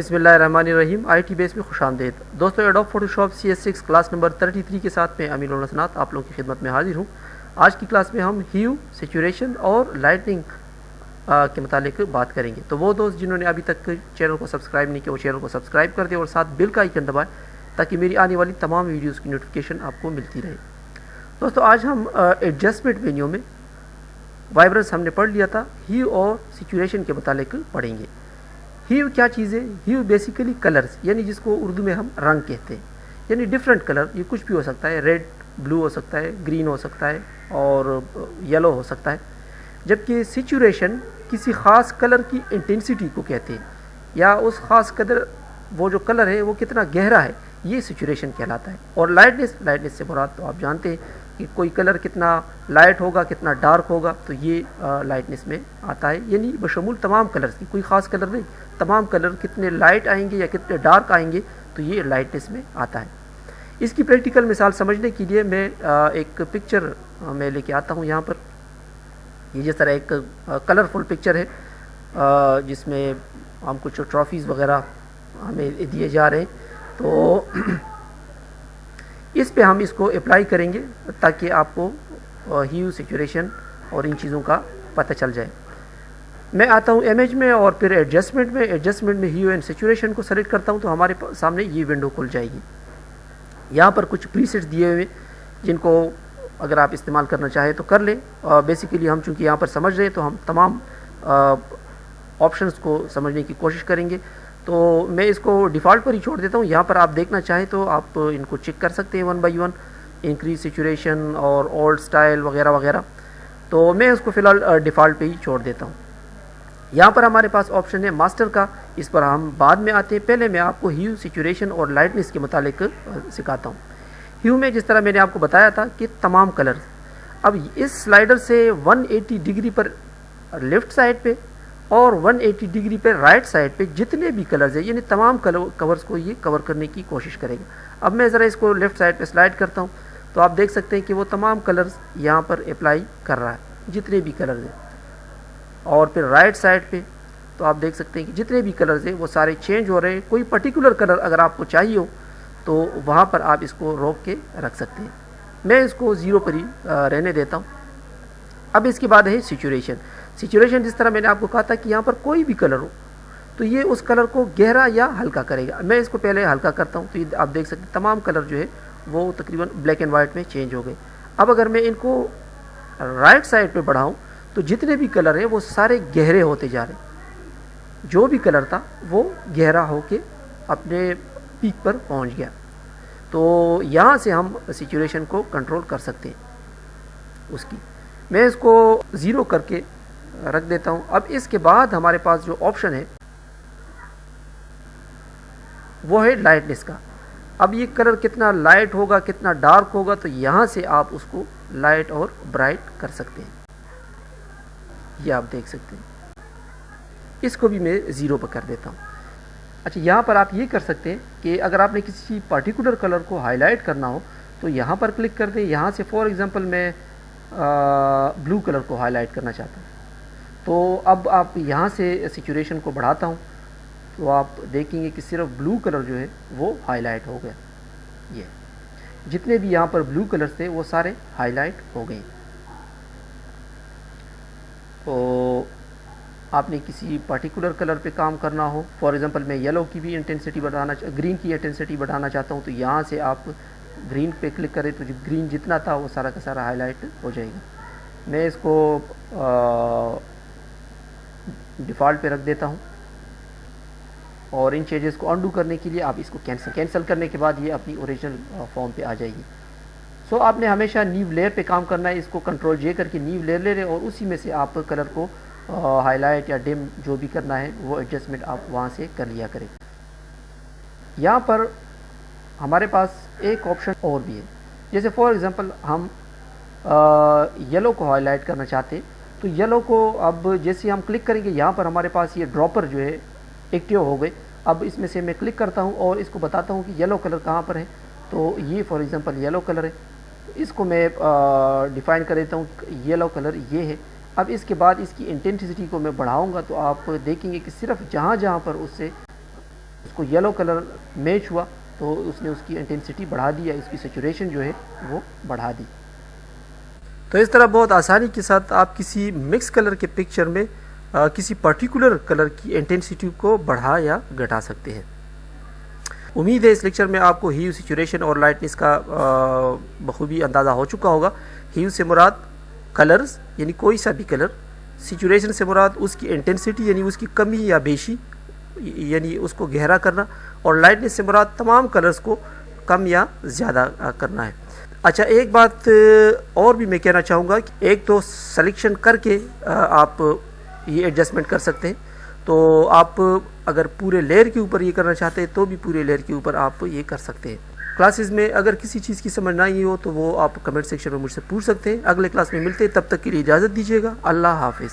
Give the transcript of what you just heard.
बिस्मिल्लाहिर्रहमानिर्रहीम। IT base में खुशामदीद दोस्तों। Adobe Photoshop CS6 class number 33 के साथ में अमीन उल हसनात आप लोगों की खिदमत में हाजिर हूँ। आज की क्लास में हम ह्यू, सैचुरेशन और लाइटनिंग के मुतालिक बात करेंगे। तो वो दोस्त जिन्होंने अभी तक चैनल को सब्सक्राइब नहीं किया वो चैनल को सब्सक्राइब कर दें और साथ बिल का आइकन दबाएं ताकि मेरी आने वाली तमाम वीडियोज़ की नोटिफिकेशन आपको मिलती रहे। दोस्तों आज हम एडजस्टमेंट मेन्यू में वाइब्रेंस हमने पढ़ लिया था, ह्यू और सैचुरेशन के मुतालिक पढ़ेंगे। ह्यू क्या चीज़ है? ह्यू बेसिकली कलर्स, यानी जिसको उर्दू में हम रंग कहते हैं, यानी डिफरेंट कलर। ये कुछ भी हो सकता है, रेड ब्लू हो सकता है, ग्रीन हो सकता है और येलो हो सकता है। जबकि सैचुरेशन किसी ख़ास कलर की इंटेंसिटी को कहते हैं, या उस ख़ास कलर वो जो कलर है वो कितना गहरा है, ये सैचुरेशन कहलाता है। और लाइटनेस से मुराद तो आप जानते हैं कि कोई कलर कितना लाइट होगा, कितना डार्क होगा, तो ये लाइटनेस में आता है। यानी बशमूल तमाम कलर्स की, कोई ख़ास कलर नहीं, तमाम कलर कितने लाइट आएंगे या कितने डार्क आएंगे, तो ये लाइटनेस में आता है। इसकी प्रैक्टिकल मिसाल समझने के लिए मैं एक पिक्चर मैं लेके आता हूँ यहाँ पर। ये जिस तरह एक कलरफुल पिक्चर है जिसमें हम कुछ ट्रॉफीज़ वगैरह हमें दिए जा रहे हैं, तो इस पे हम इसको अप्लाई करेंगे ताकि आपको ह्यू, सैचुरेशन और इन चीज़ों का पता चल जाए। मैं आता हूँ इमेज में और फिर एडजस्टमेंट में ह्यू एंड सैचुरेशन को सेलेक्ट करता हूँ, तो हमारे सामने ये विंडो खुल जाएगी। यहाँ पर कुछ प्रीसेट्स दिए हुए जिनको अगर आप इस्तेमाल करना चाहें तो कर लें। बेसिकली हम चूँकि यहाँ पर समझ रहे हैं तो हम तमाम ऑप्शंस को समझने की कोशिश करेंगे। तो मैं इसको डिफ़ॉल्ट पर ही छोड़ देता हूँ। यहाँ पर आप देखना चाहें तो आप इनको चेक कर सकते हैं one by one, increase saturation और ओल्ड स्टाइल वगैरह वगैरह। तो मैं उसको फ़िलहाल डिफ़ॉल्ट पे ही छोड़ देता हूँ। यहाँ पर हमारे पास ऑप्शन है मास्टर का, इस पर हम बाद में आते हैं। पहले मैं आपको ह्यू, सैचुरेशन और लाइटनेस के मुतालिक सिखाता हूँ। ह्यू में जिस तरह मैंने आपको बताया था कि तमाम कलर्स, अब इस स्लाइडर से 180 डिग्री पर लेफ़्ट साइड पे और 180 डिग्री पे राइट साइड पे जितने भी कलर्स है, यानी तमाम कवर्स को ये कवर करने की कोशिश करेगा। अब मैं ज़रा इसको लेफ़्ट साइड पे स्लाइड करता हूँ तो आप देख सकते हैं कि वो तमाम कलर्स यहाँ पर अप्लाई कर रहा है, जितने भी कलर्स हैं। और फिर राइट साइड पे तो आप देख सकते हैं कि जितने भी कलर्स हैं वो सारे चेंज हो रहे हैं। कोई पर्टिकुलर कलर अगर आपको चाहिए हो तो वहाँ पर आप इसको रोक के रख सकते हैं। मैं इसको 0 पर ही रहने देता हूँ। अब इसके बाद है सैचुरेशन। जिस तरह मैंने आपको कहा था कि यहाँ पर कोई भी कलर हो तो ये उस कलर को गहरा या हल्का करेगा। मैं इसको पहले हल्का करता हूँ तो ये आप देख सकते हैं तमाम कलर जो है वो तकरीबन ब्लैक एंड वाइट में चेंज हो गए। अब अगर मैं इनको राइट साइड पे बढ़ाऊँ तो जितने भी कलर हैं वो सारे गहरे होते जा रहे हैं। जो भी कलर था वो गहरा होके अपने पीक पर पहुंच गया। तो यहाँ से हम सैचुरेशन को कंट्रोल कर सकते हैं उसकी। मैं इसको 0 करके रख देता हूँ। अब इसके बाद हमारे पास जो ऑप्शन है वो है लाइटनेस का। अब ये कलर कितना लाइट होगा, कितना डार्क होगा, तो यहाँ से आप उसको लाइट और ब्राइट कर सकते हैं। ये आप देख सकते हैं। इसको भी मैं 0 पर कर देता हूँ। अच्छा, यहाँ पर आप ये कर सकते हैं कि अगर आपने किसी पर्टिकुलर कलर को हाईलाइट करना हो तो यहाँ पर क्लिक कर दें। यहाँ से फॉर एग्जांपल मैं ब्लू कलर को हाईलाइट करना चाहता हूँ, तो अब आप यहाँ से सैचुरेशन को बढ़ाता हूँ तो आप देखेंगे कि सिर्फ ब्लू कलर जो है वो हाईलाइट हो गया। ये जितने भी यहाँ पर ब्लू कलर थे वो सारे हाईलाइट हो गए। तो आपने किसी पर्टिकुलर कलर पे काम करना हो, फॉर एग्जांपल मैं येलो की भी इंटेंसिटी बढ़ाना, ग्रीन की इंटेंसिटी बढ़ाना चाहता हूँ, तो यहाँ से आप ग्रीन पे क्लिक करें तो जो ग्रीन जितना था वो सारा का सारा हाईलाइट हो जाएगा। मैं इसको डिफ़ॉल्ट पे रख देता हूँ और इन चेंजेस को अंडू करने के लिए आप इसको कैंसिल करने के बाद ये अपनी ओरिजिनल फॉर्म पे आ जाएगी। सो आपने हमेशा न्यू लेयर पे काम करना है। इसको कंट्रोल जे करके न्यू लेयर ले रहे और उसी में से आप कलर को हाईलाइट या डिम जो भी करना है वो एडजस्टमेंट आप वहाँ से कर लिया करें। यहाँ पर हमारे पास एक ऑप्शन और भी है। जैसे फॉर एग्जांपल हम येलो को हाईलाइट करना चाहते हैं, तो येलो को अब जैसे हम क्लिक करेंगे यहाँ पर हमारे पास ये ड्रॉपर जो है एक्टिव हो गए। अब इसमें से मैं क्लिक करता हूँ और इसको बताता हूँ कि येलो कलर कहाँ पर है। तो ये फॉर एग्जांपल येलो कलर है, इसको मैं डिफ़ाइन कर देता हूँ, येलो कलर ये है। अब इसके बाद इसकी इंटेंसिटी को मैं बढ़ाऊंगा तो आप देखेंगे कि सिर्फ जहाँ जहाँ पर उससे उसको येलो कलर मैच हुआ तो उसने उसकी इंटेंसिटी बढ़ा दी या इसकी सेचुरेशन जो है वो बढ़ा दी। तो इस तरह बहुत आसानी के साथ आप किसी मिक्स कलर के पिक्चर में किसी पर्टिकुलर कलर की इंटेंसिटी को बढ़ा या घटा सकते हैं। उम्मीद है इस लेक्चर में आपको ह्यू, सैचुरेशन और लाइटनेस का बखूबी अंदाज़ा हो चुका होगा। ह्यू से मुराद कलर्स यानी कोई सा भी कलर, सैचुरेशन से मुराद उसकी इंटेंसिटी यानी उसकी कमी या बेशी यानी उसको गहरा करना, और लाइटनेस से मुराद तमाम कलर्स को कम या ज़्यादा करना है। अच्छा, एक बात और भी मैं कहना चाहूँगा कि एक तो सिलेक्शन करके आप ये एडजस्टमेंट कर सकते हैं। तो आप अगर पूरे लेयर के ऊपर ये करना चाहते हैं तो भी पूरे लेयर के ऊपर आप ये कर सकते हैं। क्लासेस में अगर किसी चीज़ की समझ ना आई हो तो वो आप कमेंट सेक्शन में मुझसे पूछ सकते हैं। अगले क्लास में मिलते हैं, तब तक के लिए इजाज़त दीजिएगा। अल्लाह हाफिज़।